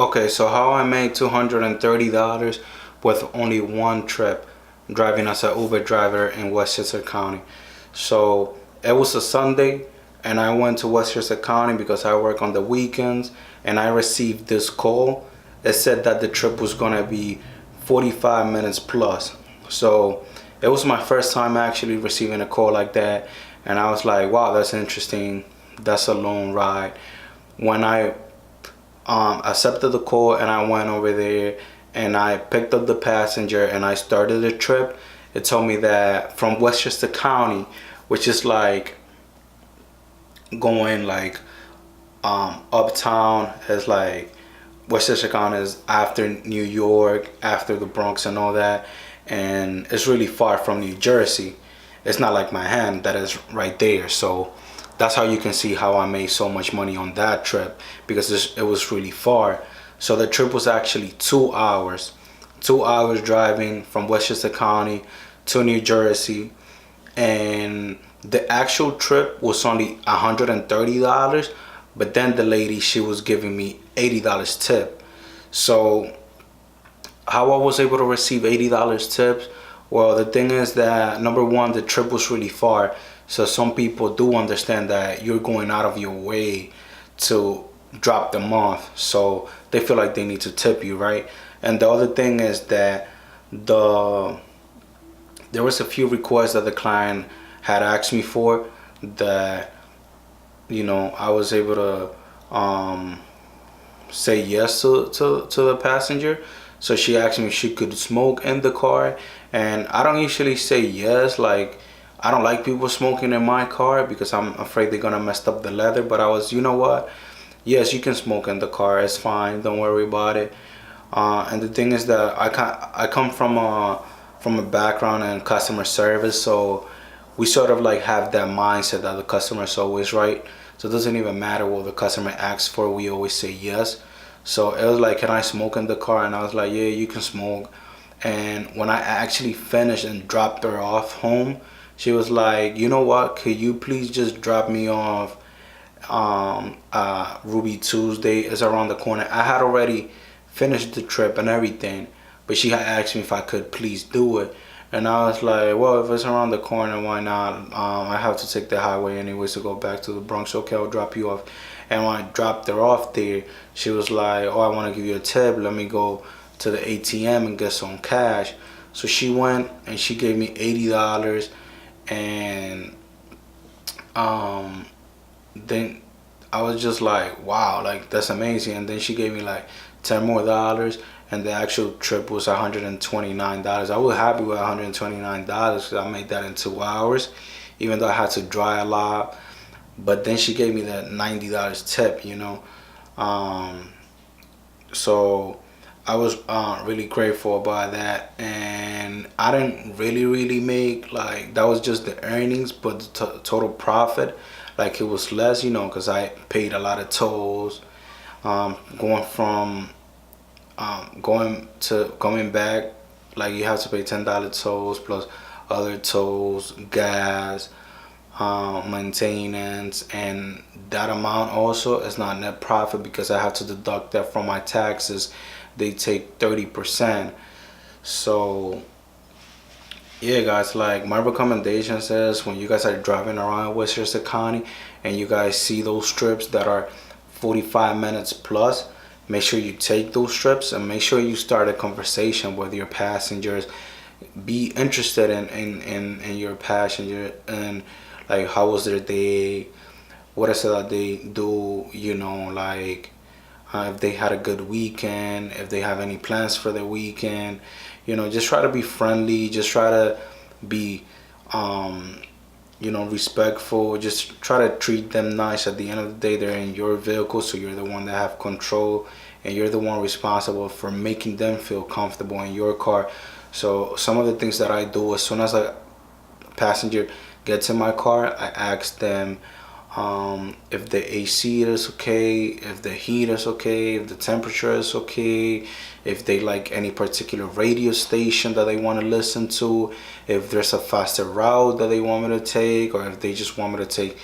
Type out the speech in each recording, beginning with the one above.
Okay, so how I made $230 with only one trip driving as an Uber driver in Westchester County. So it was a Sunday and I went to Westchester County because I work on the weekends, and I received this call. It said that the trip was gonna be 45 minutes plus. So it was my first time actually receiving a call like that, and I was like, wow, that's interesting. That's a long ride. When I accepted the call and I went over there and I picked up the passenger and I started the trip, it told me that from Westchester County, which is like going like uptown, is like Westchester County is after New York, after the Bronx and all that, and it's really far from New Jersey. It's not like Manhattan that is right there. So that's how you can see how I made so much money on that trip, because it was really far. So the trip was actually 2 hours, 2 hours driving from Westchester County to New Jersey, and the actual trip was only $130, but then the lady, she was giving me $80 tip. So how I was able to receive $80 tips? Well, the thing is that number one, the trip was really far. So some people do understand that you're going out of your way to drop them off. So they feel like they need to tip you, right? And the other thing is that there was a few requests that the client had asked me for that, I was able to say yes to the passenger. So she asked me if she could smoke in the car, and I don't usually say yes. Like, I don't like people smoking in my car because I'm afraid they're gonna mess up the leather. But I was, you know what? Yes, you can smoke in the car. It's fine. Don't worry about it. And the thing is that I come from a background in customer service, so we sort of like have that mindset that the customer is always right. So it doesn't even matter what the customer asks for. We always say yes. So it was like, can I smoke in the car? And I was like, yeah, you can smoke. And when I actually finished and dropped her off home, she was like, you know what? Could you please just drop me off? Ruby Tuesday is around the corner. I had already finished the trip and everything, but she had asked me if I could please do it. And I was like, well, if it's around the corner, why not? I have to take the highway anyways to go back to the Bronx. Okay, I'll drop you off. And when I dropped her off there, she was like, oh, I want to give you a tip. Let me go to the ATM and get some cash. So she went and she gave me $80. And then I was just like, wow, like that's amazing. And then she gave me like $10 more, and the actual trip was $129. I was happy with $129 because I made that in 2 hours, even though I had to drive a lot. But then she gave me that $90 tip, So I was really grateful about that. And I didn't really make, like, that was just the earnings, but the total profit, like, it was less, because I paid a lot of tolls, going back. Like, you have to pay $10 tolls plus other tolls, gas, maintenance, and that amount also is not net profit because I have to deduct that from my taxes. They take 30%. So yeah, guys, like, my recommendation is when you guys are driving around Westchester County and you guys see those strips that are 45 minutes plus, make sure you take those strips and make sure you start a conversation with your passengers. Be interested in your passenger, and like, how was their day, what is it that they do, like, if they had a good weekend, if they have any plans for the weekend. Just try to be friendly, just try to be respectful. Just try to treat them nice. At the end of the day, they're in your vehicle, so you're the one that have control, and you're the one responsible for making them feel comfortable in your car. So some of the things that I do, as soon as a passenger gets in my car, I ask them if the AC is okay, if the heat is okay, if the temperature is okay, if they like any particular radio station that they want to listen to, if there's a faster route that they want me to take, or if they just want me to take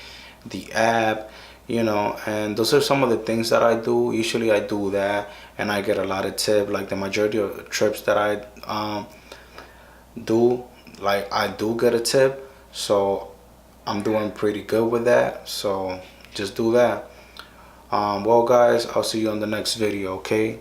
the app. you know. And those are some of the things that I do. Usually I do that and I get a lot of tip. Like the majority of trips that I do, like I do get a tip, so I'm doing pretty good with that. So just do that. Well guys, I'll see you on the next video, okay?